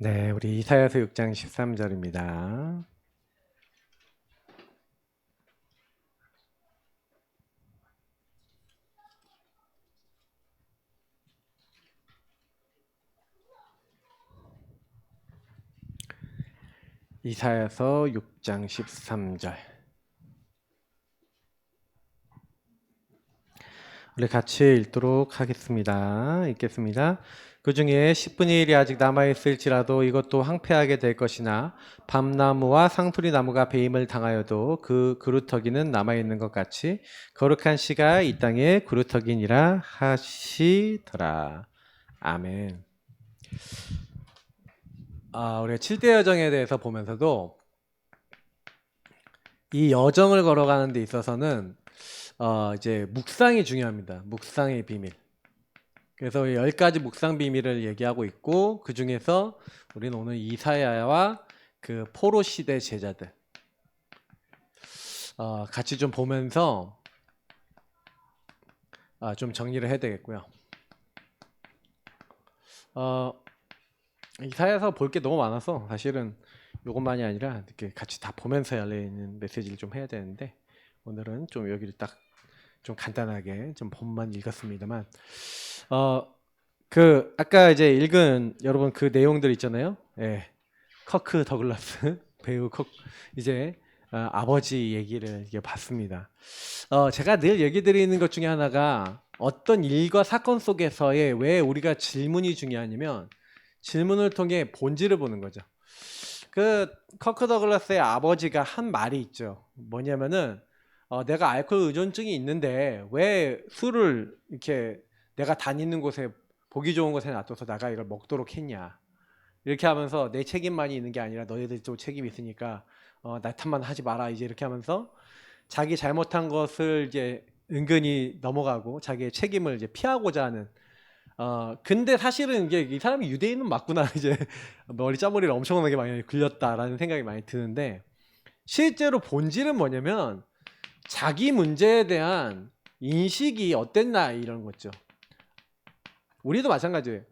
네, 우리 이사야서 6장 13절입니다. 이사야서 6장 13절. 우리 같이 읽도록 하겠습니다. 읽겠습니다. 그 중에 10분의 1이 아직 남아있을지라도 이것도 황폐하게 될 것이나 밤나무와 상수리 나무가 배임을 당하여도 그 그루터기는 남아있는 것 같이 거룩한 씨가 이 땅에 그루터기니라 하시더라. 아멘. 우리가 7대 여정에 대해서 보면서도 이 여정을 걸어가는 데 있어서는 이제 묵상이 중요합니다. 묵상의 비밀. 그래서 10가지 묵상 비밀을 얘기하고 있고, 그 중에서 우리는 오늘 이사야와 그 포로 시대 제자들 같이 좀 보면서 좀 정리를 해야 되겠고요. 이사야서 볼 게 너무 많아서 사실은 이것만이 아니라 이렇게 같이 다 보면서 열리는 메시지를 좀 해야 되는데, 오늘은 좀 여기를 딱 좀 간단하게 좀 본만 읽었습니다만, 그 아까 이제 읽은 여러분 그 내용들 있잖아요. 예, 커크 더글라스 배우 이제 아버지 얘기를 이게 봤습니다. 제가 늘 얘기 드리는 것 중에 하나가 어떤 일과 사건 속에서의 왜 우리가 질문이 중요하냐면 질문을 통해 본질을 보는 거죠. 그 커크 더글라스의 아버지가 한 말이 있죠. 뭐냐면은 내가 알코올 의존증이 있는데 왜 술을 이렇게 내가 다니는 곳에 보기 좋은 곳에 놔둬서 내가 이걸 먹도록 했냐. 이렇게 하면서 내 책임만이 있는 게 아니라 너희들도 책임이 있으니까 나 탓만 하지 마라. 이제 이렇게 하면서 자기 잘못한 것을 이제 은근히 넘어가고 자기의 책임을 이제 피하고자 하는 근데 사실은 이게 이 사람이 유대인은 맞구나. 이제 머리 짜머리를 엄청나게 많이 굴렸다라는 생각이 많이 드는데 실제로 본질은 뭐냐면 자기 문제에 대한 인식이 어땠나 이런 거죠. 우리도 마찬가지예요.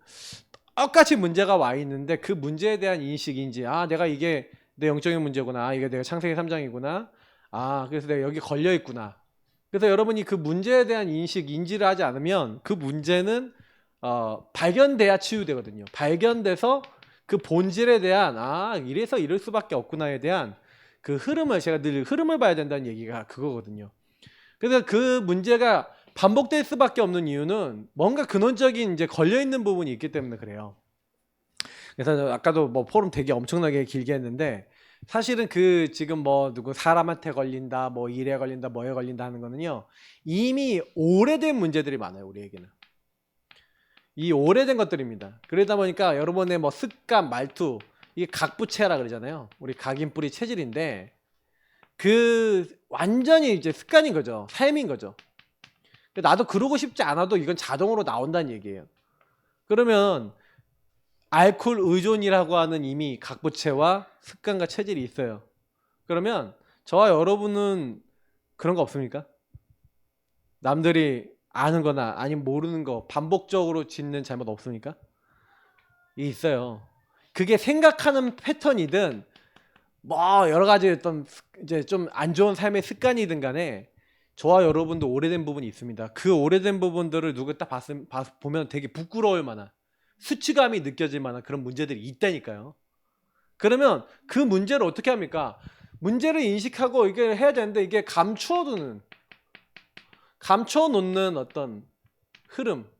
똑같이 문제가 와 있는데 그 문제에 대한 인식인지 내가 이게 내 영적인 문제구나. 이게 내가 창세기 3장이구나. 그래서 내가 여기 걸려 있구나. 그래서 여러분이 그 문제에 대한 인지를 하지 않으면 그 문제는 발견돼야 치유되거든요. 발견돼서 그 본질에 대한 이래서 이럴 수밖에 없구나에 대한 그 흐름을 제가 늘 흐름을 봐야 된다는 얘기가 그거거든요. 그래서 그 문제가 반복될 수밖에 없는 이유는 뭔가 근원적인 이제 걸려 있는 부분이 있기 때문에 그래요. 그래서 아까도 뭐 포럼 되게 엄청나게 길게 했는데 사실은 그 지금 뭐 누구 사람한테 걸린다, 뭐 일에 걸린다, 뭐에 걸린다 하는 거는요 이미 오래된 문제들이 많아요. 우리에게는 이 오래된 것들입니다. 그러다 보니까 여러분의 뭐 습관, 말투 이게 각부체라 그러잖아요. 우리 각인뿌리 체질인데 그 완전히 이제 습관인 거죠. 삶인 거죠. 나도 그러고 싶지 않아도 이건 자동으로 나온다는 얘기예요. 그러면 알코올 의존이라고 하는 이미 각부체와 습관과 체질이 있어요. 그러면 저와 여러분은 그런 거 없습니까? 남들이 아는 거나 아니면 모르는 거 반복적으로 짓는 잘못 없습니까? 있어요. 그게 생각하는 패턴이든 뭐 여러 가지 어떤 이제 좀 안 좋은 삶의 습관이든 간에 저와 여러분도 오래된 부분이 있습니다. 그 오래된 부분들을 누가 딱 보면 되게 부끄러울 만한 수치감이 느껴질 만한 그런 문제들이 있다니까요. 그러면 그 문제를 어떻게 합니까? 문제를 인식하고 이게 해야 되는데 이게 감춰 놓는 어떤 흐름.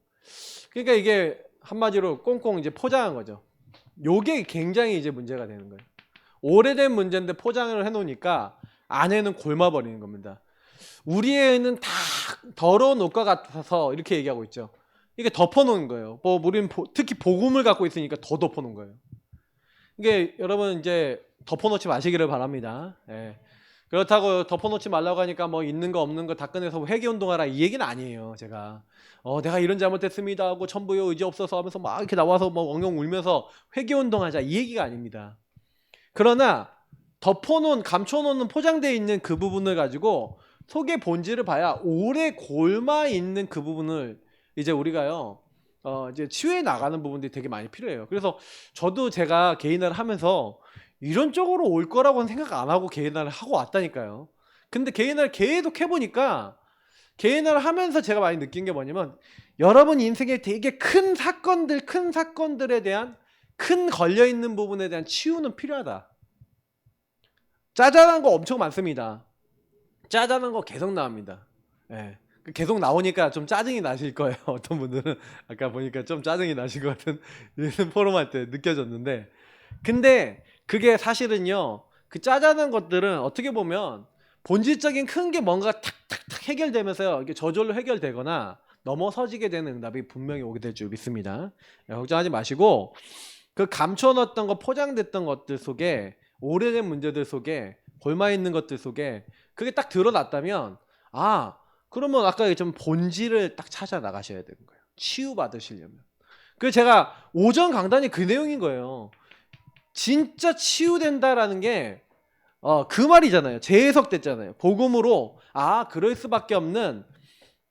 그러니까 이게 한마디로 꽁꽁 이제 포장한 거죠. 요게 굉장히 이제 문제가 되는 거예요. 오래된 문제인데 포장을 해놓으니까 안에는 골마버리는 겁니다. 우리 애는 다 더러운 옷과 같아서 이렇게 얘기하고 있죠. 이게 덮어놓은 거예요. 뭐 우리는 특히 복음을 갖고 있으니까 더 덮어놓은 거예요. 이게 여러분 이제 덮어놓지 마시기를 바랍니다. 예. 그렇다고 덮어놓지 말라고 하니까 뭐 있는 거 없는 거 다 꺼내서 회개운동하라 이 얘기는 아니에요. 제가 내가 이런 잘못했습니다 하고 천부여 의지 없어서 하면서 막 이렇게 나와서 뭐 엉엉 울면서 회개운동하자 이 얘기가 아닙니다. 그러나 덮어놓은 감춰놓는 포장되어 있는 그 부분을 가지고 속의 본질을 봐야 오래 골마 있는 그 부분을 이제 우리가요 이제 치유해 나가는 부분들이 되게 많이 필요해요. 그래서 저도 제가 개인화를 하면서 이런 쪽으로 올 거라고는 생각 안 하고 개인화를 하고 왔다니까요. 근데 개인화를 계속 해보니까 개인화를 하면서 제가 많이 느낀 게 뭐냐면 여러분 인생에 되게 큰 사건들에 대한 큰 걸려있는 부분에 대한 치유는 필요하다. 짜잘한 거 엄청 많습니다. 짜잘한 거 계속 나옵니다. 예. 계속 나오니까 좀 짜증이 나실 거예요. 어떤 분들은 아까 보니까 좀 짜증이 나신 것 같은 포럼 할 때 느껴졌는데, 근데 그게 사실은요, 그 짜잘한 것들은 어떻게 보면 본질적인 큰 게 뭔가 탁탁탁 해결되면서요, 이게 저절로 해결되거나 넘어서지게 되는 응답이 분명히 오게 될 줄 믿습니다. 걱정하지 마시고, 그 감춰놨던 거, 포장됐던 것들 속에, 오래된 문제들 속에, 골마 있는 것들 속에 그게 딱 드러났다면, 그러면 아까 좀 본질을 딱 찾아 나가셔야 되는 거예요. 치유받으시려면. 그래서 제가 오전 강단이 그 내용인 거예요. 진짜 치유된다라는 게 그 말이잖아요. 재해석됐잖아요. 복음으로 그럴 수밖에 없는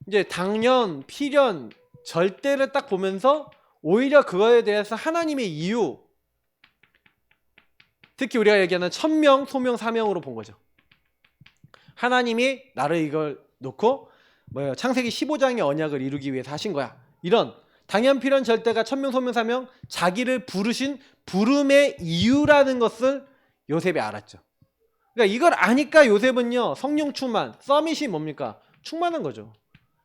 이제 당연, 필연, 절대를 딱 보면서 오히려 그거에 대해서 하나님의 이유, 특히 우리가 얘기하는 천명, 소명, 사명으로 본 거죠. 하나님이 나를 이걸 놓고 창세기 15장의 언약을 이루기 위해서 하신 거야. 이런 당연, 필연, 절대가 천명, 소명, 사명, 자기를 부르신 부름의 이유라는 것을 요셉이 알았죠. 그러니까 이걸 아니까 요셉은요, 성령 충만, 서밋이 뭡니까? 충만한 거죠.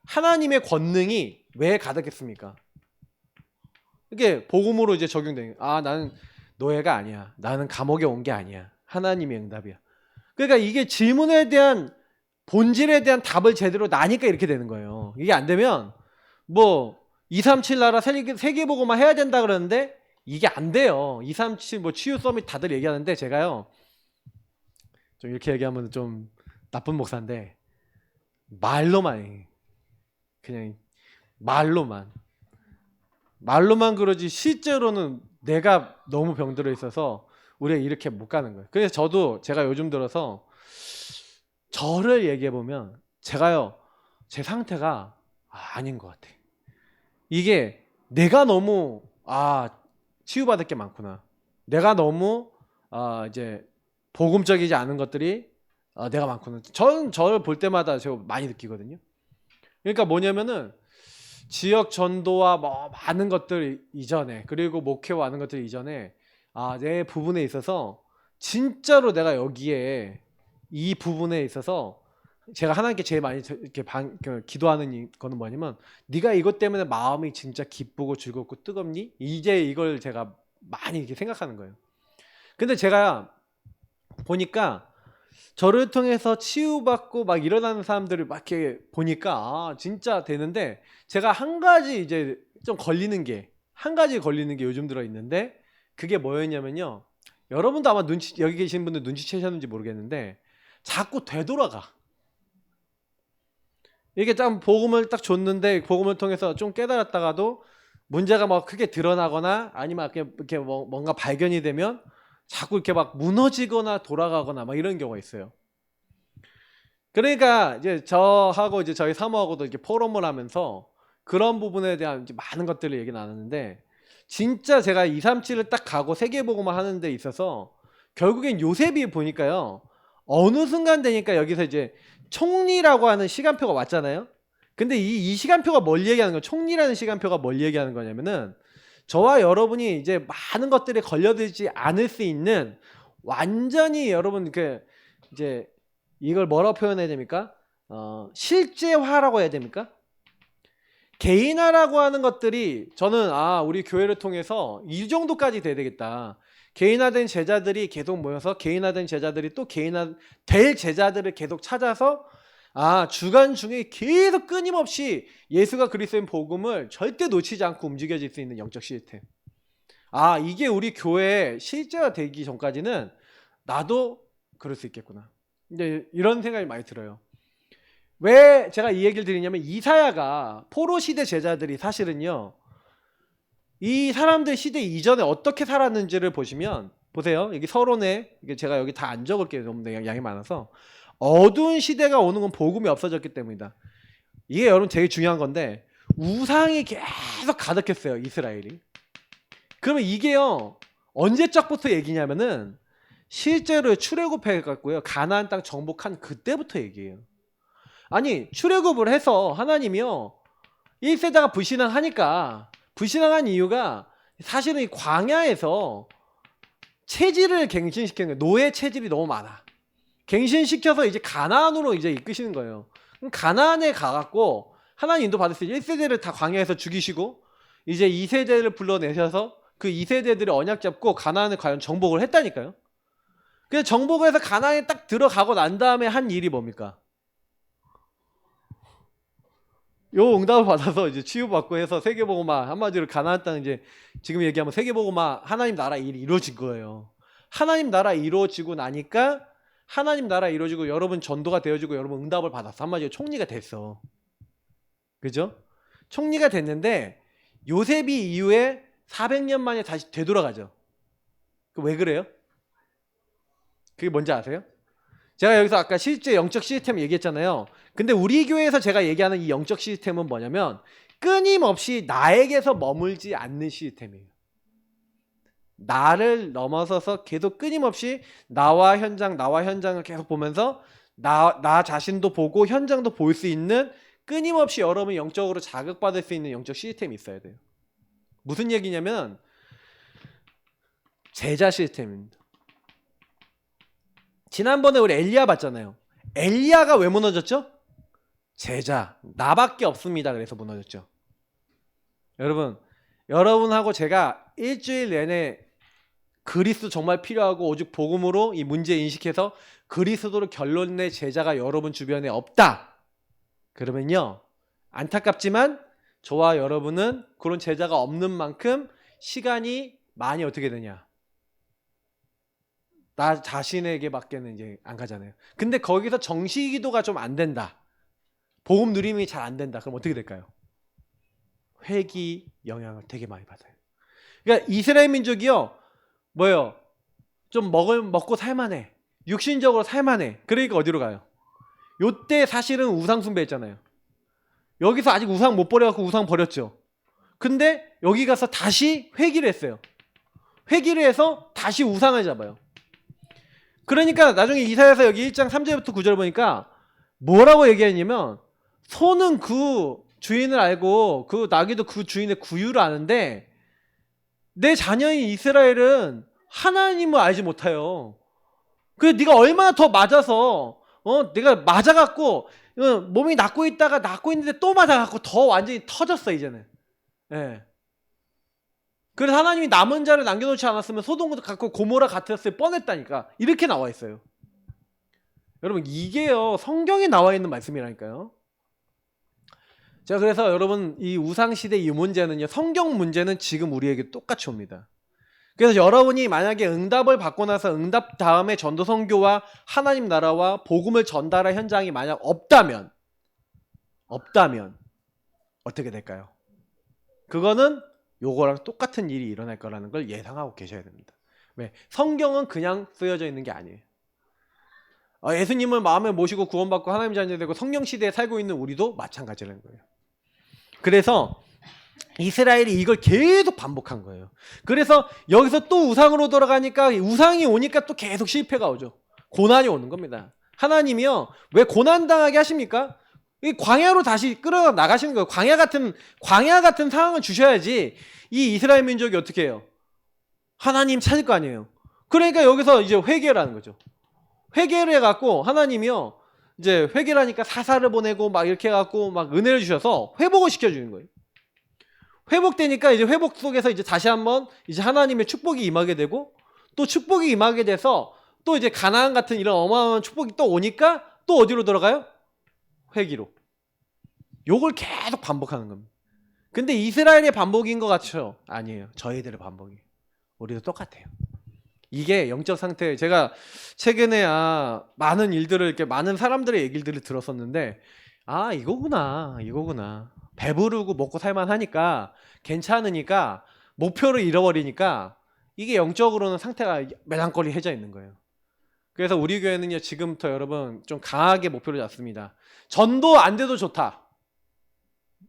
하나님의 권능이 왜 가득했습니까? 이게 복음으로 이제 적용되는, 나는 노예가 아니야. 나는 감옥에 온 게 아니야. 하나님의 응답이야. 그러니까 이게 질문에 대한 본질에 대한 답을 제대로 나니까 이렇게 되는 거예요. 이게 안 되면 237 나라 세계보고만 해야 된다 그러는데 이게 안 돼요. 237 치유 서밋 다들 얘기하는데 제가요, 좀 이렇게 얘기하면 좀 나쁜 목사인데 말로만, 그냥 말로만 그러지 실제로는 내가 너무 병들어 있어서 우리가 이렇게 못 가는 거예요. 그래서 저도 제가 요즘 들어서 저를 얘기해 보면 제가요, 제 상태가 아닌 것 같아. 이게 내가 너무 치유받을 게 많구나. 내가 너무 이제 복음적이지 않은 것들이 내가 많구나. 저를 볼 때마다 제가 많이 느끼거든요. 그러니까 뭐냐면은 지역 전도와 많은 것들 이전에, 그리고 목회와 많은 것들 이전에 내 부분에 있어서 진짜로 내가 여기에 이 부분에 있어서 제가 하나님께 제일 많이 이렇게 기도하는 거는 뭐냐면, 네가 이것 때문에 마음이 진짜 기쁘고 즐겁고 뜨겁니? 이제 이걸 제가 많이 이렇게 생각하는 거예요. 근데 제가 보니까 저를 통해서 치유받고 막 일어나는 사람들을 막 이렇게 보니까 진짜 되는데, 제가 한 가지 이제 좀 한 가지 걸리는 게 요즘 들어 있는데, 그게 뭐였냐면요, 여러분도 아마 여기 계신 분들 눈치채셨는지 모르겠는데 자꾸 되돌아가. 이게 딱 복음을 딱 줬는데 복음을 통해서 좀 깨달았다가도 문제가 막 크게 드러나거나 아니면 이렇게 뭔가 발견이 되면 자꾸 이렇게 막 무너지거나 돌아가거나 막 이런 경우가 있어요. 그러니까 이제 저하고 이제 저희 사모하고도 이렇게 포럼을 하면서 그런 부분에 대한 이제 많은 것들을 얘기 나누는데, 진짜 제가 237을 딱 가고 세계복음을 하는 데 있어서 결국엔 요셉이 보니까요, 어느 순간 되니까 여기서 이제 총리라고 하는 시간표가 왔잖아요. 근데 이 시간표가 뭘 얘기하는 거예요? 총리라는 시간표가 뭘 얘기하는 거냐면은, 저와 여러분이 이제 많은 것들에 걸려들지 않을 수 있는, 완전히 여러분 이제 이걸 뭐라고 표현해야 됩니까? 실제화라고 해야 됩니까? 개인화라고 하는 것들이, 저는 우리 교회를 통해서 이 정도까지 돼야 되겠다. 개인화된 제자들이 계속 모여서 개인화된 제자들이 또 개인화될 제자들을 계속 찾아서 주간 중에 계속 끊임없이 예수가 그리스도인 복음을 절대 놓치지 않고 움직여질 수 있는 영적 시스템. 이게 우리 교회에 실제화 되기 전까지는 나도 그럴 수 있겠구나. 이제 이런 생각이 많이 들어요. 왜 제가 이 얘기를 드리냐면, 이사야가 포로 시대 제자들이 사실은요, 이 사람들 시대 이전에 어떻게 살았는지를 보시면, 보세요. 여기 서론에, 제가 여기 다 안 적을게요. 너무 양이 많아서. 어두운 시대가 오는 건 복음이 없어졌기 때문이다. 이게 여러분 되게 중요한 건데, 우상이 계속 가득했어요, 이스라엘이. 그러면 이게요, 언제적부터 얘기냐면은 실제로 출애굽해갖고요, 가나안 땅 정복한 그때부터 얘기해요. 아니, 출애굽을 해서 하나님이요, 1세대가 불신앙하니까, 불신앙한 이유가 사실은 이 광야에서 체질을 갱신시키는 거예요. 노예 체질이 너무 많아. 갱신시켜서 이제 가나안으로 이제 이끄시는 거예요. 그럼 가나안에 가갖고 하나님 인도 받을 수 있게 1세대를 다 광야에서 죽이시고 이제 2세대를 불러내셔서 그 2세대들이 언약 잡고 가나안을 과연 정복을 했다니까요. 그래서 정복을 해서 가나안에 딱 들어가고 난 다음에 한 일이 뭡니까? 요 응답을 받아서 이제 치유받고 해서 세계복음화, 한마디로 가나안 땅, 이제 지금 얘기하면 세계복음화 하나님 나라 일이 이루어진 거예요. 하나님 나라 이루어지고 나니까 하나님 나라 이루어지고 여러분 전도가 되어지고 여러분 응답을 받았어. 한마디로 총리가 됐어. 그죠? 총리가 됐는데 요셉이 이후에 400년 만에 다시 되돌아가죠. 왜 그래요? 그게 뭔지 아세요? 제가 여기서 아까 실제 영적 시스템 얘기했잖아요. 근데 우리 교회에서 제가 얘기하는 이 영적 시스템은 뭐냐면 끊임없이 나에게서 머물지 않는 시스템이에요. 나를 넘어서서 계속 끊임없이 나와 현장을 계속 보면서 나 자신도 보고 현장도 볼 수 있는, 끊임없이 여러분이 영적으로 자극받을 수 있는 영적 시스템이 있어야 돼요. 무슨 얘기냐면 제자 시스템입니다. 지난번에 우리 엘리야 봤잖아요. 엘리야가 왜 무너졌죠? 제자, 나밖에 없습니다. 그래서 무너졌죠. 여러분하고 제가 일주일 내내 그리스도 정말 필요하고 오직 복음으로 이 문제 인식해서 그리스도로 결론내 제자가 여러분 주변에 없다. 그러면요, 안타깝지만 저와 여러분은 그런 제자가 없는 만큼 시간이 많이 어떻게 되냐? 나 자신에게밖에는 이제 안 가잖아요. 근데 거기서 정시기도가 좀 안 된다. 복음 누림이 잘 안 된다. 그럼 어떻게 될까요? 회귀 영향을 되게 많이 받아요. 그러니까 이스라엘 민족이요, 뭐예요? 좀 먹고 살만해. 육신적으로 살만해. 그러니까 어디로 가요? 요때 사실은 우상 숭배했잖아요. 여기서 아직 우상 못 버려갖고 우상 버렸죠. 근데 여기 가서 다시 회귀를 했어요. 회귀를 해서 다시 우상을 잡아요. 그러니까 나중에 이사야서 여기 1장 3절부터 9절 보니까 뭐라고 얘기했냐면, 소는 그 주인을 알고 그 나귀도 그 주인의 구유를 아는데 내 자녀인 이스라엘은 하나님을 알지 못해요. 그래서 네가 얼마나 더 맞아서 내가 맞아갖고 몸이 낫고 있는데 또 맞아갖고 더 완전히 터졌어 이제는. 예. 그래서 하나님이 남은 자를 남겨놓지 않았으면 소돔도 갖고 고모라 같았을 뻔했다니까. 이렇게 나와 있어요. 여러분, 이게요 성경에 나와 있는 말씀이라니까요. 자, 그래서 여러분, 이 우상시대 이 문제는요, 성경 문제는 지금 우리에게 똑같이 옵니다. 그래서 여러분이 만약에 응답을 받고 나서 응답 다음에 전도 선교와 하나님 나라와 복음을 전달할 현장이 만약 없다면 어떻게 될까요? 그거는 요거랑 똑같은 일이 일어날 거라는 걸 예상하고 계셔야 됩니다. 왜? 성경은 그냥 쓰여져 있는 게 아니에요. 예수님을 마음에 모시고 구원받고 하나님 자녀 되고 성령 시대에 살고 있는 우리도 마찬가지라는 거예요. 그래서 이스라엘이 이걸 계속 반복한 거예요. 그래서 여기서 또 우상으로 돌아가니까 우상이 오니까 또 계속 실패가 오죠. 고난이 오는 겁니다. 하나님이요, 왜 고난당하게 하십니까? 이 광야로 다시 끌어 나가시는 거예요. 광야 같은 상황을 주셔야지 이 이스라엘 민족이 어떻게 해요? 하나님 찾을 거 아니에요. 그러니까 여기서 이제 회개를 하는 거죠. 회개를 해갖고 하나님이요, 이제 회개를 하니까 사사를 보내고 막 이렇게 해갖고 막 은혜를 주셔서 회복을 시켜주는 거예요. 회복되니까 이제 회복 속에서 이제 다시 한번 이제 하나님의 축복이 임하게 되고, 또 축복이 임하게 돼서 또 이제 가나안 같은 이런 어마어마한 축복이 또 오니까 또 어디로 들어가요? 회기로. 요걸 계속 반복하는 겁니다. 근데 이스라엘의 반복인 것 같죠? 아니에요. 저희들의 반복이에요. 우리도 똑같아요. 이게 영적 상태, 제가 최근에 많은 일들을, 이렇게 많은 사람들의 얘기들을 들었었는데, 이거구나. 배부르고 먹고 살만하니까, 괜찮으니까, 목표를 잃어버리니까, 이게 영적으로는 상태가 멜랑거리해져 있는 거예요. 그래서 우리 교회는요, 지금부터 여러분 좀 강하게 목표를 잡습니다. 전도 안 돼도 좋다.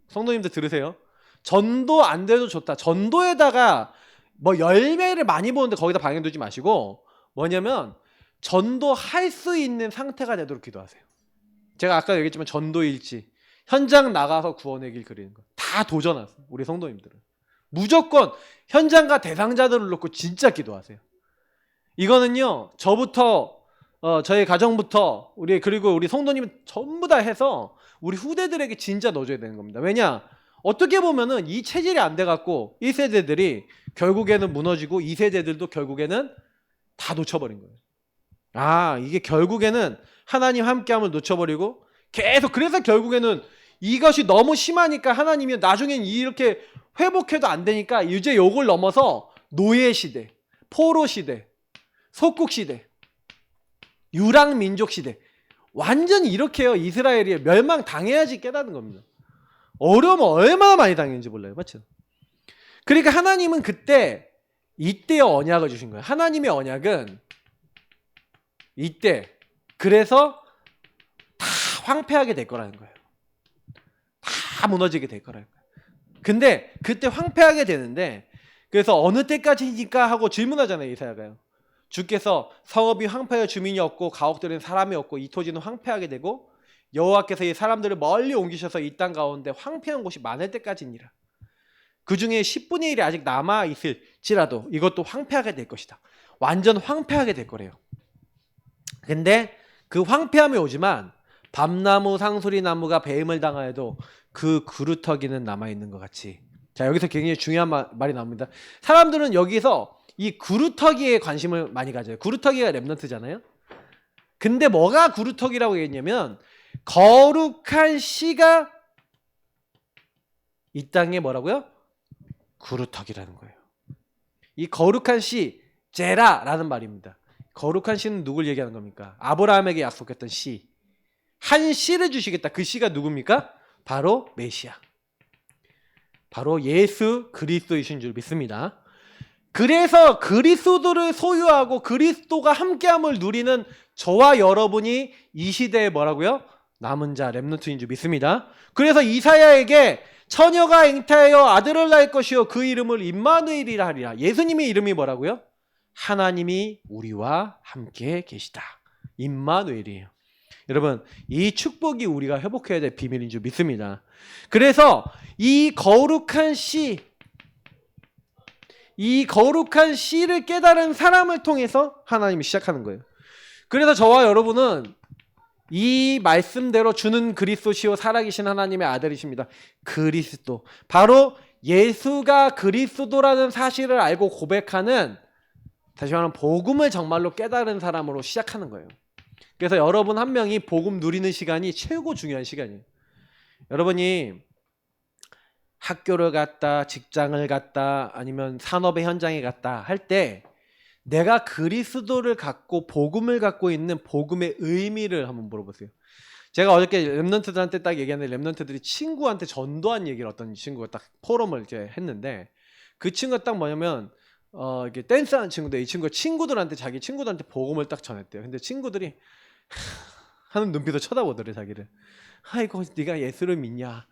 성도님들 들으세요. 전도 안 돼도 좋다. 전도에다가 뭐 열매를 많이 보는데 거기다 방해 두지 마시고 뭐냐면 전도할 수 있는 상태가 되도록 기도하세요. 제가 아까 얘기했지만 전도일지 현장 나가서 구원의 길 그리는 거 다 도전하세요. 우리 성도님들은 무조건 현장과 대상자들을 놓고 진짜 기도하세요. 이거는요 저부터 저희 가정부터 우리 그리고 우리 성도님 전부 다 해서 우리 후대들에게 진짜 넣어줘야 되는 겁니다. 왜냐 어떻게 보면은 이 체질이 안 돼갖고 1세대들이 결국에는 무너지고 2세대들도 결국에는 다 놓쳐버린 거예요. 아 이게 결국에는 하나님 함께함을 놓쳐버리고 계속 그래서 결국에는 이것이 너무 심하니까 하나님이 나중엔 이렇게 회복해도 안 되니까 이제 요걸 넘어서 노예 시대, 포로 시대, 속국 시대, 유랑 민족 시대 완전히 이렇게요. 이스라엘이 멸망 당해야지 깨닫는 겁니다. 어려우면 얼마나 많이 당했는지 몰라요. 맞죠? 그러니까 하나님은 그때 이때의 언약을 주신 거예요. 하나님의 언약은 이때 그래서 다 황폐하게 될 거라는 거예요. 다 무너지게 될 거라는 거예요. 근데 그때 황폐하게 되는데 그래서 어느 때까지니까 하고 질문하잖아요. 이사야가요. 주께서 성읍이 황폐하여 주민이 없고 가옥들은 사람이 없고 이 토지는 황폐하게 되고 여호와께서 이 사람들을 멀리 옮기셔서 이 땅 가운데 황폐한 곳이 많을 때까지니라. 그 중에 10분의 1이 아직 남아 있을지라도 이것도 황폐하게 될 것이다. 완전 황폐하게 될 거래요. 근데 그 황폐함이 오지만 밤나무 상수리 나무가 배임을 당하여도 그 그루터기는 남아있는 것 같이. 자 여기서 굉장히 중요한 말이 나옵니다. 사람들은 여기서 이 그루터기에 관심을 많이 가져요. 그루터기가 렘넌트잖아요. 근데 뭐가 그루터기라고 얘기했냐면 거룩한 씨가 이 땅에 뭐라고요? 그루터기라는 거예요. 이 거룩한 씨, 제라라는 말입니다. 거룩한 씨는 누굴 얘기하는 겁니까? 아브라함에게 약속했던 씨. 한 씨를 주시겠다. 그 씨가 누굽니까? 바로 메시아. 바로 예수 그리스도이신 줄 믿습니다. 그래서 그리스도를 소유하고 그리스도가 함께함을 누리는 저와 여러분이 이 시대에 뭐라고요? 남은 자 렘넌트인 줄 믿습니다. 그래서 이사야에게 처녀가 잉태하여 아들을 낳을 것이요 그 이름을 임마누엘이라 하리라. 예수님의 이름이 뭐라고요? 하나님이 우리와 함께 계시다. 임마누엘이에요. 여러분 이 축복이 우리가 회복해야 될 비밀인 줄 믿습니다. 그래서 이 거룩한 씨, 이 거룩한 씨를 깨달은 사람을 통해서 하나님이 시작하는 거예요. 그래서 저와 여러분은 이 말씀대로 주는 그리스도시요 살아계신 하나님의 아들이십니다. 그리스도. 바로 예수가 그리스도라는 사실을 알고 고백하는 다시 말하면 복음을 정말로 깨달은 사람으로 시작하는 거예요. 그래서 여러분 한 명이 복음 누리는 시간이 최고 중요한 시간이에요. 여러분이 학교를 갔다, 직장을 갔다, 아니면 산업의 현장에 갔다 할 때 내가 그리스도를 갖고 복음을 갖고 있는 복음의 의미를 한번 물어보세요. 제가 어저께 렘넌트들한테 딱 얘기하는데 렘넌트들이 친구한테 전도한 얘기를 어떤 친구가 딱 포럼을 이제 했는데 그 친구가 딱 뭐냐면 이게 댄스하는 친구인데 이 친구가 친구들한테 자기 친구들한테 복음을 딱 전했대요. 근데 친구들이 하는 눈빛으로 쳐다보더래 자기를. 아이고 네가 예수를 믿냐?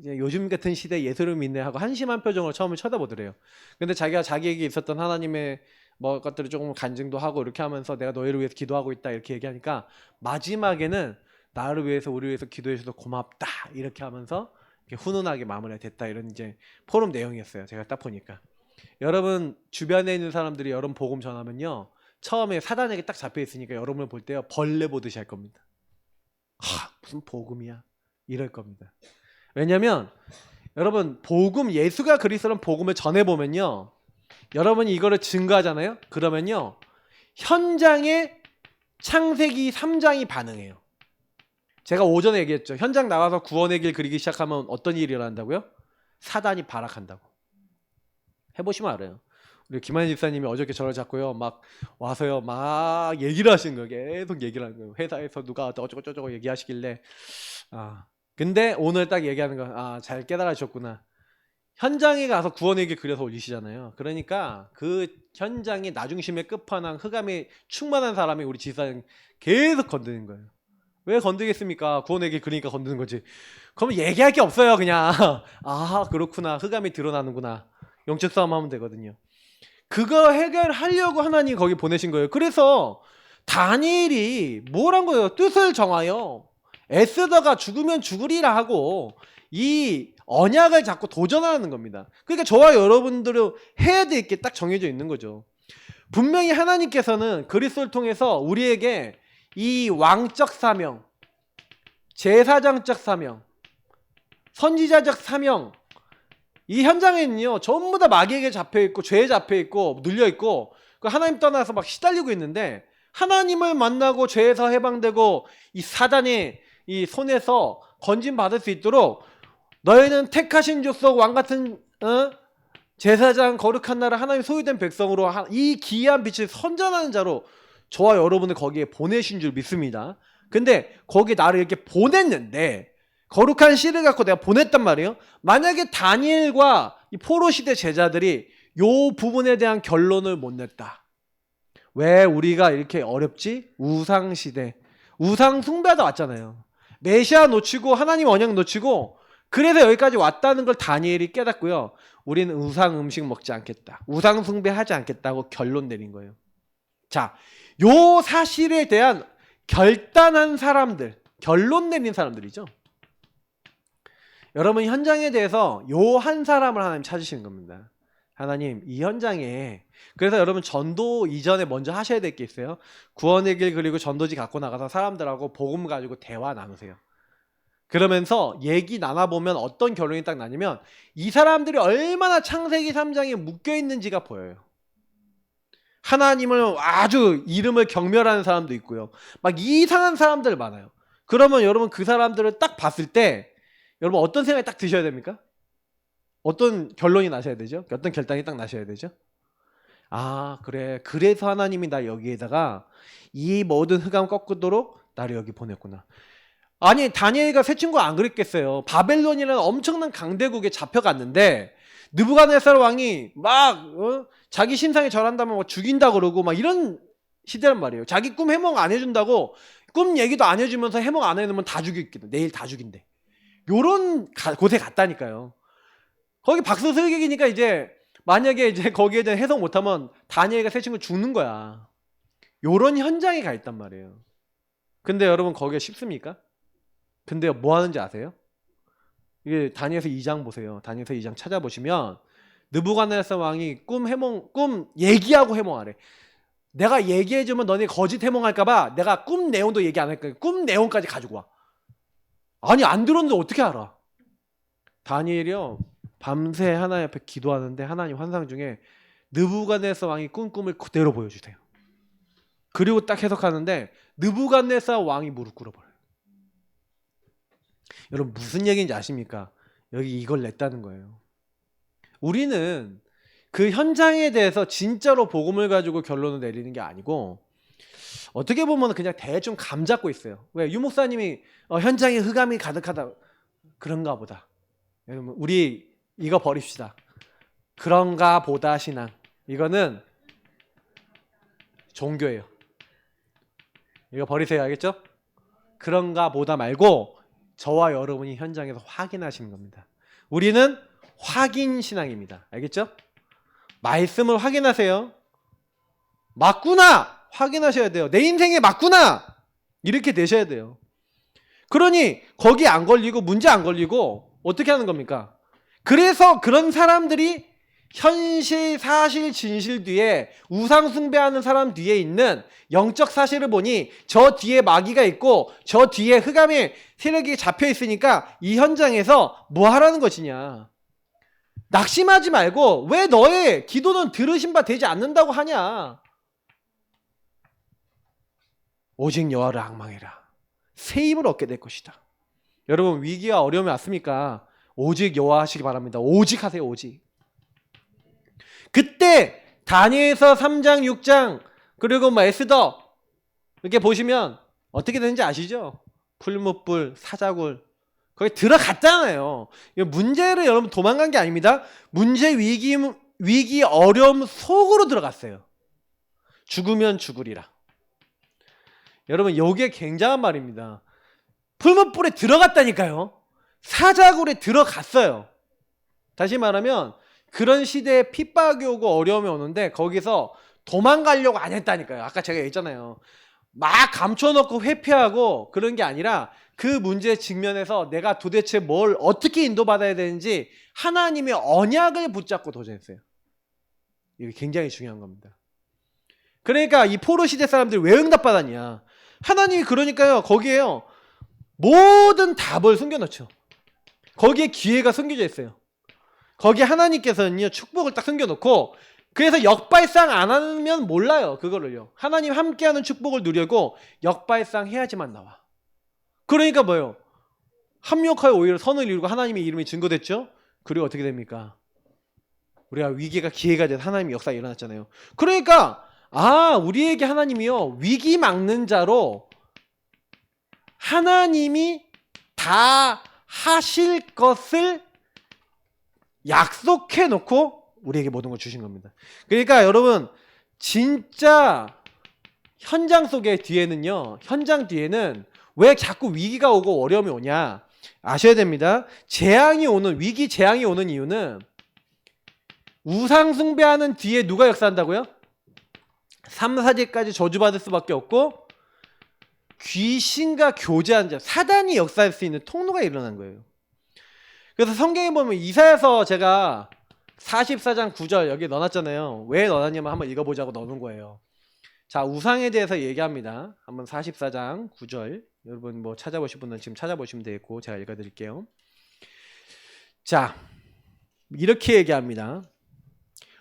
요즘 같은 시대에 예수를 믿네 하고 한심한 표정으로 처음에 쳐다보더래요. 근데 자기가 자기에게 있었던 하나님의 뭐 것들을 조금 간증도 하고 이렇게 하면서 내가 너희를 위해서 기도하고 있다 이렇게 얘기하니까 마지막에는 나를 위해서 우리 위해서 기도해 주셔서 고맙다 이렇게 하면서 이렇게 훈훈하게 마무리가 됐다 이런 이제 포럼 내용이었어요. 제가 딱 보니까 여러분 주변에 있는 사람들이 여러분 복음 전하면요 처음에 사단에게 딱 잡혀 있으니까 여러분을 볼 때요 벌레 보듯이 할 겁니다. 무슨 복음이야 이럴 겁니다. 왜냐면 여러분 복음 예수가 그리스도라는 복음을 전해보면요 여러분이 이거를 증거하잖아요. 그러면요 현장에 창세기 3장이 반응해요. 제가 오전에 얘기했죠. 현장 나가서 구원의 길 그리기 시작하면 어떤 일이 일어난다고요? 사단이 발악한다고. 해보시면 알아요. 우리 김한희 집사님이 어저께 저를 잡고요 막 와서요 막 얘기를 하시는 거예요. 계속 얘기를 하는 거예요. 회사에서 누가 어쩌고저쩌고 얘기하시길래 근데 오늘 딱 얘기하는 거 잘 깨달아주셨구나. 현장에 가서 구원의 길 그려서 올리시잖아요. 그러니까 그 현장에 나중심의 끝판왕 흑암에 충만한 사람이 우리 지사님 계속 건드는 거예요. 왜 건드겠습니까? 구원의 길 그러니까 건드는 거지. 그러면 얘기할 게 없어요. 그냥 아 그렇구나. 흑암이 드러나는구나. 영적 싸움 하면 되거든요. 그거 해결하려고 하나님 거기 보내신 거예요. 그래서 다니엘이 뭘 한 거예요? 뜻을 정하여 애쓰다가 죽으면 죽으리라 하고 이 언약을 자꾸 도전하는 겁니다. 그러니까 저와 여러분들은 해야 될 게 딱 정해져 있는 거죠. 분명히 하나님께서는 그리스도를 통해서 우리에게 이 왕적 사명, 제사장적 사명, 선지자적 사명, 이 현장에는요 전부 다 마귀에게 잡혀있고 죄에 잡혀있고 눌려있고 하나님 떠나서 막 시달리고 있는데, 하나님을 만나고 죄에서 해방되고 이 사단의 이 손에서 건짐받을 수 있도록 너희는 택하신 족속 왕같은 제사장 거룩한 나라 하나님 소유된 백성으로 이 기이한 빛을 선전하는 자로 저와 여러분을 거기에 보내신 줄 믿습니다. 근데 거기 나를 이렇게 보냈는데, 거룩한 씨를 갖고 내가 보냈단 말이에요. 만약에 다니엘과 이 포로 시대 제자들이 요 부분에 대한 결론을 못 냈다. 왜 우리가 이렇게 어렵지? 우상 시대, 우상 숭배하다 왔잖아요. 메시아 놓치고 하나님 언약 놓치고 그래서 여기까지 왔다는 걸 다니엘이 깨닫고요. 우리는 우상 음식 먹지 않겠다. 우상 숭배하지 않겠다고 결론 내린 거예요. 자, 요 사실에 대한 결단한 사람들, 결론 내린 사람들이죠. 여러분 현장에 대해서 요 한 사람을 하나님 찾으시는 겁니다. 하나님 이 현장에, 그래서 여러분 전도 이전에 먼저 하셔야 될 게 있어요. 구원의 길 그리고 전도지 갖고 나가서 사람들하고 복음 가지고 대화 나누세요. 그러면서 얘기 나눠보면 어떤 결론이 딱 나냐면 이 사람들이 얼마나 창세기 3장에 묶여있는지가 보여요. 하나님을 아주 이름을 경멸하는 사람도 있고요. 막 이상한 사람들 많아요. 그러면 여러분 그 사람들을 딱 봤을 때 여러분 어떤 생각이 딱 드셔야 됩니까? 어떤 결론이 나셔야 되죠? 어떤 결단이 딱 나셔야 되죠? 아 그래, 그래서 하나님이 나 여기에다가 이 모든 흑암 꺾도록 나를 여기 보냈구나. 아니 다니엘과 세 친구가 안 그랬겠어요. 바벨론이라는 엄청난 강대국에 잡혀갔는데 느부갓네살 왕이 막 자기 신상에 절한다면 막 죽인다 그러고 막 이런 시대란 말이에요. 자기 꿈 해몽 안 해준다고 꿈 얘기도 안 해주면서 해몽 안 해놓으면 다 죽이겠다. 내일 다 죽인대. 요런 곳에 갔다니까요. 거기 박수슬기니까 이제 만약에 이제 거기에 대한 해석 못하면 다니엘과 세 친구 죽는 거야. 요런 현장에 가 있단 말이에요. 근데 여러분 거기에 쉽습니까? 근데 뭐 하는지 아세요? 이게 다니엘서 2장 보세요. 다니엘서 2장 찾아보시면 느부갓네살 왕이 꿈 얘기하고 해몽하래. 내가 얘기해주면 너네 거짓 해몽할까봐 내가 꿈 내용도 얘기 안 할거야. 꿈 내용까지 가지고 와. 아니 안 들었는데 어떻게 알아? 다니엘이요 밤새 하나님 앞에 기도하는데 하나님 환상 중에 느부갓네살 왕이 꿈을 그대로 보여주세요. 그리고 딱 해석하는데 느부갓네살 왕이 무릎 꿇어버려요. 여러분 무슨 얘기인지 아십니까? 여기 이걸 냈다는 거예요. 우리는 그 현장에 대해서 진짜로 복음을 가지고 결론을 내리는 게 아니고 어떻게 보면 그냥 대충 감 잡고 있어요. 왜? 유 목사님이 현장에 흑암이 가득하다 그런가 보다. 여러분 우리 이거 버립시다. 그런가 보다 신앙, 이거는 종교예요. 이거 버리세요. 알겠죠? 그런가 보다 말고 저와 여러분이 현장에서 확인하시는 겁니다. 우리는 확인 신앙입니다. 알겠죠? 말씀을 확인하세요. 맞구나! 확인하셔야 돼요. 내 인생에 맞구나! 이렇게 되셔야 돼요. 그러니 거기 안 걸리고 문제 안 걸리고 어떻게 하는 겁니까? 그래서 그런 사람들이 현실, 사실, 진실 뒤에 우상 숭배하는 사람 뒤에 있는 영적 사실을 보니 저 뒤에 마귀가 있고 저 뒤에 흑암의 세력이 잡혀 있으니까 이 현장에서 뭐 하라는 것이냐. 낙심하지 말고 왜 너의 기도는 들으신 바 되지 않는다고 하냐. 오직 여호와를 앙망해라. 새 힘을 얻게 될 것이다. 여러분 위기와 어려움이 왔습니까? 오직 여호와 하시기 바랍니다. 오직 하세요. 오직. 그때 다니엘서 3장 6장 그리고 에스더 이렇게 보시면 어떻게 되는지 아시죠? 풀무불 사자굴 거기 들어갔잖아요. 문제를 여러분 도망간 게 아닙니다. 문제 위기 어려움 속으로 들어갔어요. 죽으면 죽으리라. 여러분 이게 굉장한 말입니다. 풀무불에 들어갔다니까요. 사자굴에 들어갔어요. 다시 말하면 그런 시대에 핍박이 오고 어려움이 오는데 거기서 도망가려고 안 했다니까요. 아까 제가 얘기했잖아요. 막 감춰놓고 회피하고 그런 게 아니라 그 문제 직면에서 내가 도대체 뭘 어떻게 인도받아야 되는지 하나님의 언약을 붙잡고 도전했어요. 이게 굉장히 중요한 겁니다. 그러니까 이 포로 시대 사람들이 왜 응답받았냐? 하나님이 그러니까요. 거기에요. 모든 답을 숨겨놓죠. 거기에 기회가 숨겨져 있어요. 거기에 하나님께서는요. 축복을 딱 숨겨놓고 그래서 역발상 안 하면 몰라요. 그거를요. 하나님 함께하는 축복을 누려고 역발상 해야지만 나와. 그러니까 뭐예요? 합력하여 오히려 선을 이루고 하나님의 이름이 증거됐죠. 그리고 어떻게 됩니까? 우리가 위기가 기회가 돼서 하나님의 역사가 일어났잖아요. 그러니까 우리에게 하나님이요. 위기 막는 자로 하나님이 다 하실 것을 약속해 놓고 우리에게 모든 걸 주신 겁니다. 그러니까 여러분 진짜 현장 속의 뒤에는요. 현장 뒤에는 왜 자꾸 위기가 오고 어려움이 오냐 아셔야 됩니다. 위기 재앙이 오는 이유는 우상 숭배하는 뒤에 누가 역사한다고요? 3, 4제까지 저주받을 수밖에 없고 귀신과 교제한 자, 사단이 역사할 수 있는 통로가 일어난 거예요. 그래서 성경에 보면 이사야서 제가 44장 9절 여기 넣어놨잖아요. 왜 넣어놨냐면 한번 읽어보자고 넣어놓은 거예요. 자, 우상에 대해서 얘기합니다. 한번 44장 9절 여러분 뭐 찾아보실 분은 지금 찾아보시면 되겠고 제가 읽어드릴게요. 자, 이렇게 얘기합니다.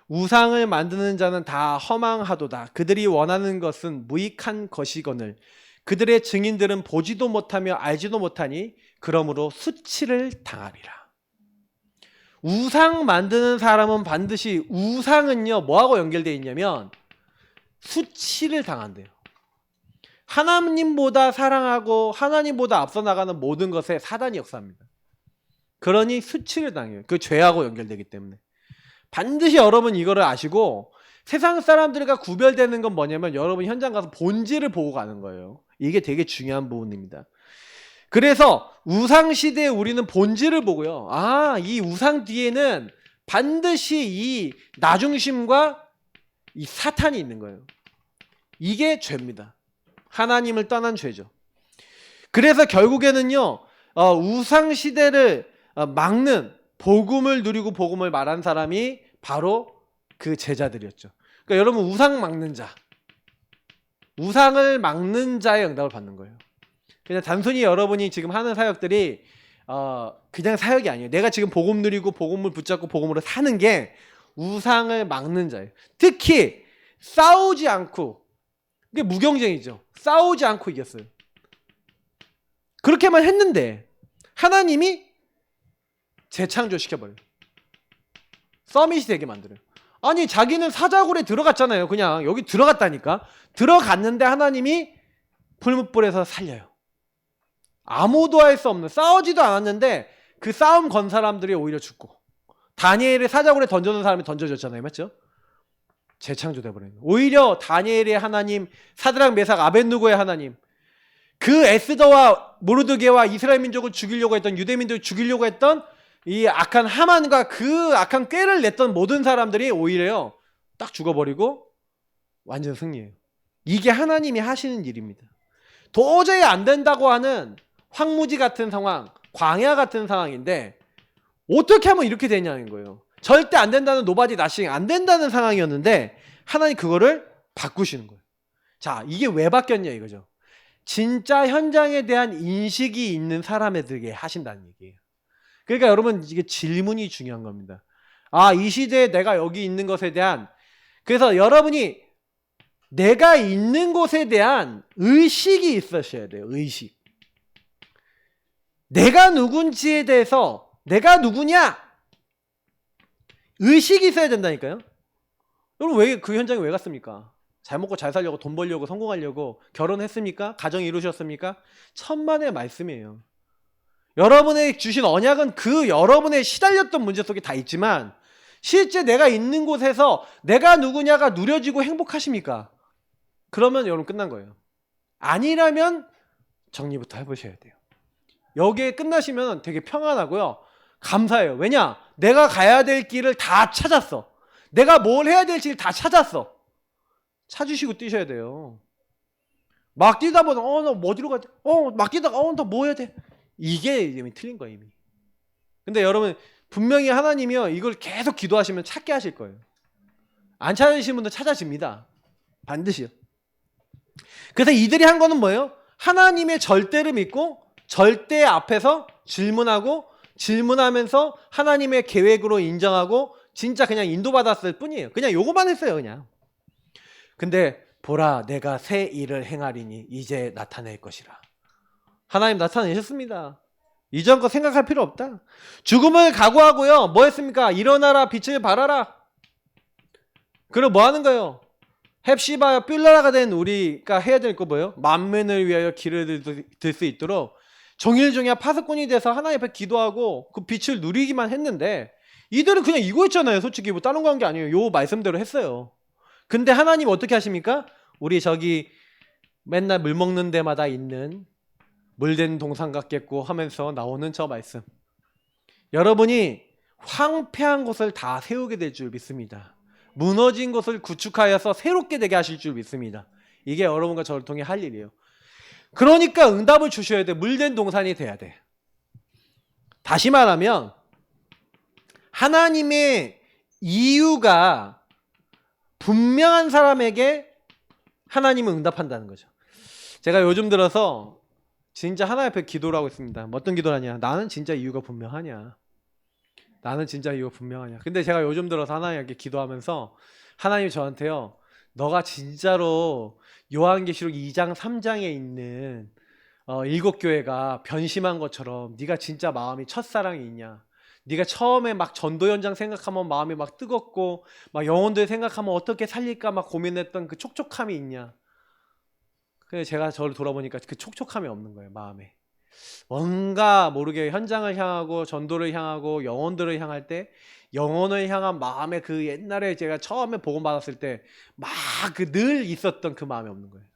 우상을 만드는 자는 다 허망하도다. 그들이 원하는 것은 무익한 것이거늘 그들의 증인들은 보지도 못하며 알지도 못하니 그러므로 수치를 당하리라. 우상 만드는 사람은 반드시 우상은요 뭐하고 연결되어 있냐면 수치를 당한대요. 하나님보다 사랑하고 하나님보다 앞서 나가는 모든 것에 사단이 역사합니다. 그러니 수치를 당해요. 그 죄하고 연결되기 때문에 반드시 여러분 이거를 아시고 세상 사람들과 구별되는 건 뭐냐면 여러분 현장 가서 본질을 보고 가는 거예요. 이게 되게 중요한 부분입니다. 그래서 우상 시대에 우리는 본질을 보고요. 이 우상 뒤에는 반드시 이 나중심과 이 사탄이 있는 거예요. 이게 죄입니다. 하나님을 떠난 죄죠. 그래서 결국에는요. 우상 시대를 막는 복음을 누리고 복음을 말한 사람이 바로 그 제자들이었죠. 그러니까 여러분 우상 막는 자, 우상을 막는 자의 응답을 받는 거예요. 그냥 단순히 여러분이 지금 하는 사역들이 그냥 사역이 아니에요. 내가 지금 복음 누리고 복음을 붙잡고 복음으로 사는 게 우상을 막는 자예요. 특히 싸우지 않고 이게 무경쟁이죠. 싸우지 않고 이겼어요. 그렇게만 했는데 하나님이 재창조시켜버려요. 서밋이 되게 만들어요. 아니 자기는 사자굴에 들어갔잖아요. 그냥 여기 들어갔다니까. 들어갔는데 하나님이 풀무불에서 살려요. 아무도 할 수 없는 싸우지도 않았는데 그 싸움 건 사람들이 오히려 죽고 다니엘을 사자굴에 던져놓은 사람이 던져졌잖아요. 맞죠? 재창조돼 버려요. 오히려 다니엘의 하나님, 사드락 메삭 아벳느고의 하나님, 그 에스더와 모르드게와 이스라엘 민족을 죽이려고 했던 유대민족을 죽이려고 했던 이 악한 하만과 그 악한 꾀를 냈던 모든 사람들이 오히려 딱 죽어버리고 완전 승리해요. 이게 하나님이 하시는 일입니다. 도저히 안 된다고 하는 황무지 같은 상황, 광야 같은 상황인데 어떻게 하면 이렇게 되냐는 거예요. 절대 안 된다는 노바디 나싱 안 된다는 상황이었는데 하나님 그거를 바꾸시는 거예요. 자, 이게 왜 바뀌었냐 이거죠. 진짜 현장에 대한 인식이 있는 사람에게 하신다는 얘기예요. 그러니까 여러분 이게 질문이 중요한 겁니다. 이 시대에 내가 여기 있는 것에 대한, 그래서 여러분이 내가 있는 곳에 대한 의식이 있으셔야 돼요. 의식. 내가 누군지에 대해서 내가 누구냐? 의식이 있어야 된다니까요. 여러분 왜 그 현장에 왜 갔습니까? 잘 먹고 잘 살려고, 돈 벌려고, 성공하려고 결혼했습니까? 가정 이루셨습니까? 천만의 말씀이에요. 여러분의 주신 언약은 그 여러분의 시달렸던 문제 속에 다 있지만 실제 내가 있는 곳에서 내가 누구냐가 누려지고 행복하십니까? 그러면 여러분 끝난 거예요. 아니라면 정리부터 해보셔야 돼요. 여기에 끝나시면 되게 평안하고요. 감사해요. 왜냐? 내가 가야 될 길을 다 찾았어. 내가 뭘 해야 될지 다 찾았어. 찾으시고 뛰셔야 돼요. 막 뛰다 보면 나 뭐 어디로 가지? 막 뛰다가 나 뭐 해야 돼? 이게 이미 틀린 거예요, 이미. 근데 여러분 분명히 하나님이요 이걸 계속 기도하시면 찾게 하실 거예요. 안 찾으신 분들 찾아집니다. 반드시요. 그래서 이들이 한 거는 뭐예요? 하나님의 절대를 믿고 절대 앞에서 질문하고 질문하면서 하나님의 계획으로 인정하고 진짜 그냥 인도받았을 뿐이에요. 그냥 요거만 했어요, 그냥. 근데 보라 내가 새 일을 행하리니 이제 나타낼 것이라. 하나님 나타내셨습니다. 이전 거 생각할 필요 없다. 죽음을 각오하고요. 뭐 했습니까? 일어나라 빛을 발하라. 그리고 뭐 하는 거예요? 헵시바와 뷸라라가 된 우리가 해야 될 거 뭐예요? 만민을 위하여 길을 들 수 있도록 정일종야 파수꾼이 돼서 하나님 앞에 기도하고 그 빛을 누리기만 했는데 이들은 그냥 이거 했잖아요. 솔직히 뭐 다른 거 한 게 아니에요. 요 말씀대로 했어요. 근데 하나님 어떻게 하십니까? 우리 저기 맨날 물 먹는 데마다 있는 물된 동상 같겠고 하면서 나오는 저 말씀. 여러분이 황폐한 곳을 다 세우게 될 줄 믿습니다. 무너진 것을 구축하여서 새롭게 되게 하실 줄 믿습니다. 이게 여러분과 저를 통해 할 일이에요. 그러니까 응답을 주셔야 돼. 물된 동산이 돼야 돼. 다시 말하면 하나님의 이유가 분명한 사람에게 하나님은 응답한다는 거죠. 제가 요즘 들어서 진짜 하나님 앞에 기도를 하고 있습니다. 어떤 기도를 하냐? 나는 진짜 이유가 분명하냐? 나는 진짜 이유가 분명하냐? 근데 제가 요즘 들어서 하나님께 기도하면서 하나님이 저한테요. 너가 진짜로 요한계시록 2장 3장에 있는 7교회가 변심한 것처럼 네가 진짜 마음이 첫사랑이 있냐? 네가 처음에 막 전도 현장 생각하면 마음이 막 뜨겁고 막 영혼들 생각하면 어떻게 살릴까 막 고민했던 그 촉촉함이 있냐? 그래서 제가 저를 돌아보니까 그 촉촉함이 없는 거예요, 마음에. 뭔가 모르게 현장을 향하고 전도를 향하고 영혼들을 향할 때 영혼을 향한 마음에 그 옛날에 제가 처음에 복음 받았을 때 막 그 늘 있었던 그 마음이 없는 거예요.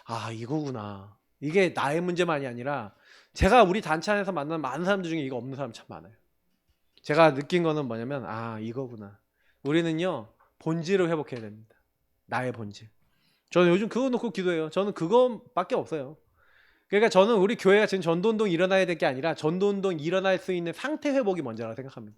아, 이거구나. 이게 나의 문제만이 아니라 제가 우리 단체 안에서 만난 많은 사람들 중에 이거 없는 사람 참 많아요. 제가 느낀 거는 뭐냐면 이거구나. 우리는요 본질을 회복해야 됩니다. 나의 본질. 저는 요즘 그거 놓고 기도해요. 저는 그거밖에 없어요. 그러니까 저는 우리 교회가 지금 전도운동 일어나야 될 게 아니라 전도운동 일어날 수 있는 상태 회복이 먼저라고 생각합니다.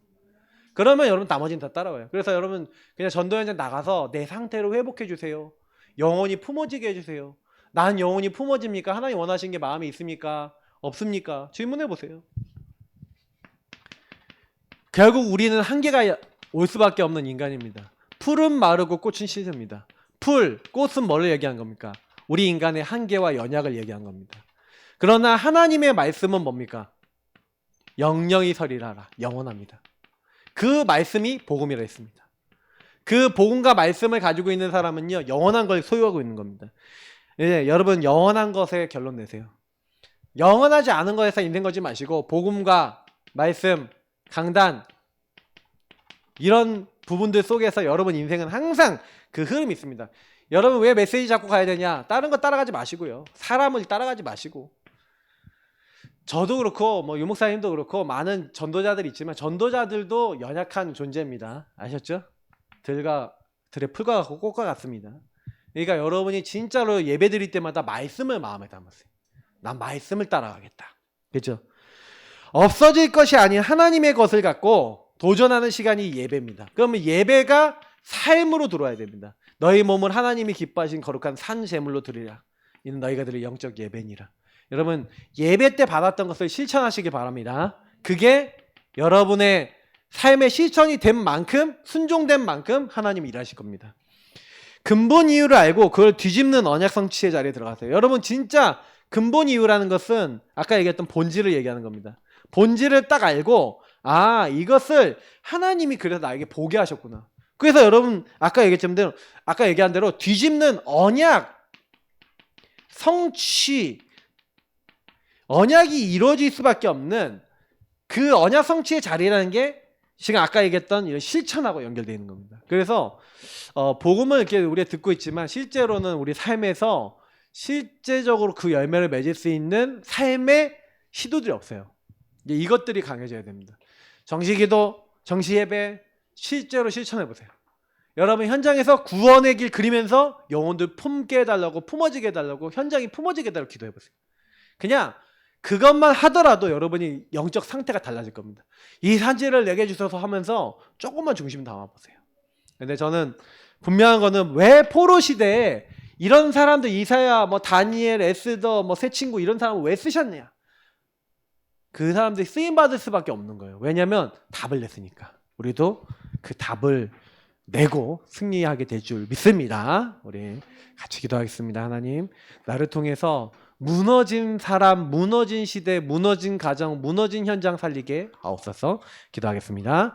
그러면 여러분 나머지는 다 따라와요. 그래서 여러분 그냥 전도 현장 나가서 내 상태를 회복해 주세요. 영혼이 품어지게 해주세요. 난 영혼이 품어집니까? 하나님 원하신 게 마음에 있습니까? 없습니까? 질문해 보세요. 결국 우리는 한계가 올 수밖에 없는 인간입니다. 풀은 마르고 꽃은 시듭니다. 풀, 꽃은 뭐를 얘기한 겁니까? 우리 인간의 한계와 연약을 얘기한 겁니다. 그러나 하나님의 말씀은 뭡니까? 영영이 서리라라. 영원합니다. 그 말씀이 복음이라 했습니다. 그 복음과 말씀을 가지고 있는 사람은요 영원한 걸 소유하고 있는 겁니다. 여러분 영원한 것에 결론 내세요. 영원하지 않은 것에서 인생 걸지 마시고 복음과 말씀, 강단 이런 부분들 속에서 여러분 인생은 항상 그 흐름이 있습니다. 여러분 왜 메시지 잡고 가야 되냐? 다른 거 따라가지 마시고요. 사람을 따라가지 마시고. 저도 그렇고 뭐 유목사님도 그렇고 많은 전도자들이 있지만 전도자들도 연약한 존재입니다. 아셨죠? 들의 풀과 같고 꽃과 같습니다. 그러니까 여러분이 진짜로 예배 드릴 때마다 말씀을 마음에 담으세요. 난 말씀을 따라가겠다. 그렇죠? 없어질 것이 아닌 하나님의 것을 갖고 도전하는 시간이 예배입니다. 그러면 예배가 삶으로 들어와야 됩니다. 너희 몸을 하나님이 기뻐하신 거룩한 산 제물로 드리라. 이는 너희가 드릴 영적 예배니라. 여러분 예배 때 받았던 것을 실천하시기 바랍니다. 그게 여러분의 삶의 실천이 된 만큼 순종된 만큼 하나님이 일하실 겁니다. 근본 이유를 알고 그걸 뒤집는 언약 성취의 자리에 들어가세요. 여러분 진짜 근본 이유라는 것은 아까 얘기했던 본질을 얘기하는 겁니다. 본질을 딱 알고 이것을 하나님이 그래서 나에게 보게 하셨구나. 그래서 여러분 아까 얘기한 대로 뒤집는 언약 성취 언약이 이루어질 수밖에 없는 그 언약 성취의 자리라는 게 지금 아까 얘기했던 이런 실천하고 연결되어 있는 겁니다. 그래서 복음을 이렇게 우리가 듣고 있지만 실제로는 우리 삶에서 실제적으로 그 열매를 맺을 수 있는 삶의 시도들이 없어요. 이제 이것들이 강해져야 됩니다. 정시기도, 정시예배 실제로 실천해 보세요. 여러분 현장에서 구원의 길 그리면서 영혼들 품게 해달라고, 품어지게 해달라고, 현장이 품어지게 해달라고 기도해 보세요. 그냥 그것만 하더라도 여러분이 영적 상태가 달라질 겁니다. 이 사실을 내게 주셔서 하면서 조금만 중심 담아 보세요. 근데 저는 분명한 거는 왜 포로 시대에 이런 사람들, 이사야, 뭐 다니엘, 에스더, 뭐 새 친구 이런 사람을 왜 쓰셨냐? 그 사람들이 쓰임 받을 수밖에 없는 거예요. 왜냐하면 답을 냈으니까. 우리도 그 답을 내고 승리하게 될 줄 믿습니다. 우리 같이 기도하겠습니다. 하나님, 나를 통해서 무너진 사람, 무너진 시대, 무너진 가정, 무너진 현장 살리게 하옵소서. 기도하겠습니다.